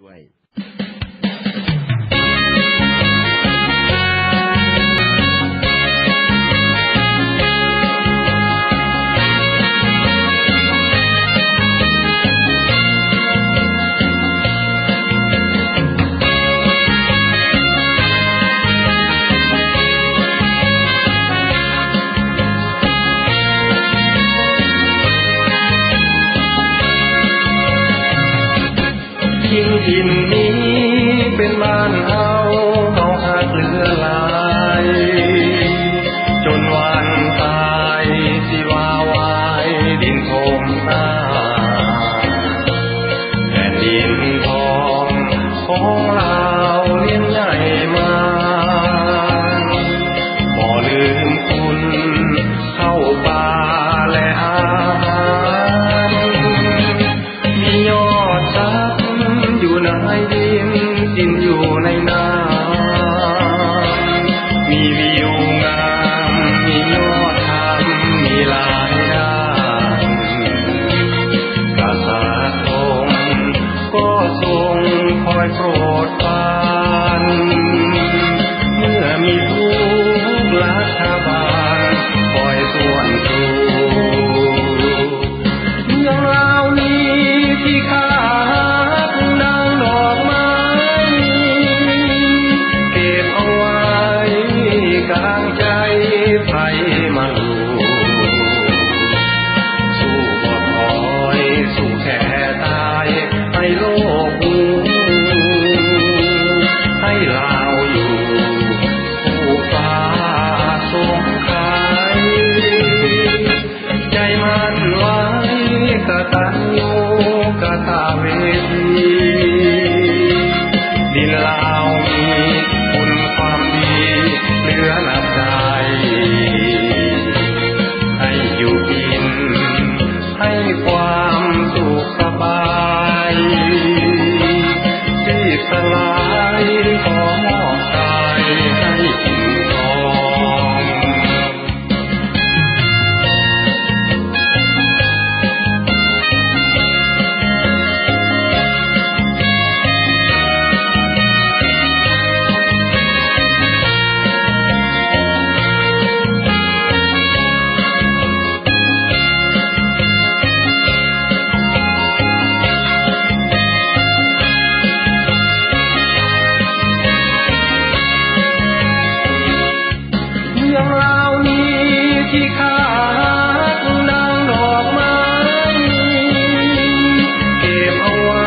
ด้วยดินนี้เป็นบ้านเฮาหักเหลือหลายจนวันตายสิว่าวายดินโถมหน้าแผ่นดินทองของเราเลี้ยงใหญ่มาบ่ลืมคุณเข้าป่าและอาหารมียอดชักอยู่ในดินกินอยู่ในน้ำมีวิวงามมียอดธรรมมีหลายด้านกษัตริย์องค์ก็ทรงคอยโปรดปรานเมื่อมีทุกรัฐบาลคอยส่วนดูเมืองเรานี้ที่ข้าไฟมาลูสู้บ่ถอยสู้แค่ตายให้โลกรู้ให้ลาวอยู่ผู้ฟ้าสงไขใจมันไว้กตัญญูกตเวทีดินลาวมีคุณความดีเหลือนับได้ให้ความสุขสบายที่สลายขอมอบกายให้อิ่มท้องที่ข้านางดอกไม้เก็บเอาไว้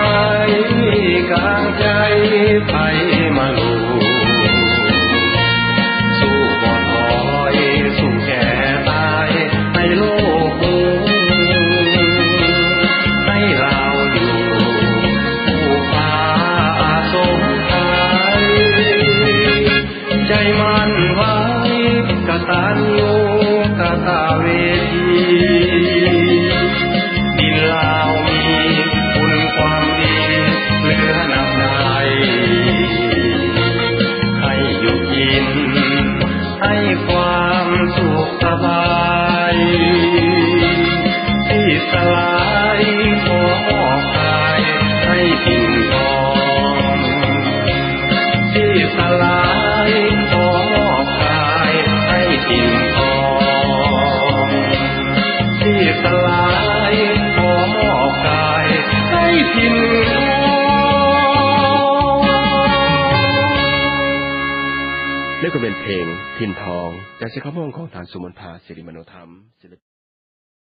กลางใจไฟมาลูสู้บ่ถอยสู้แก่ตายให้โลกรู้ให้เราอยู่ผู้ฟ้าสงไขใจมันไว้กตัญญูกตเวทีดินลาวมีคุณความดีเหลือนับได้ให้อยู่กินให้ความสุขสบายที่สลายขอมอบกายให้อิ่มท้องที่สลายขอมอบกายให้อิ่มท้องที่สลายขอมอบกายให้พินทองนี่ก็เป็นเพลงพินทองจากศิลปะของฐานสุมนทาศิริมโนธรรม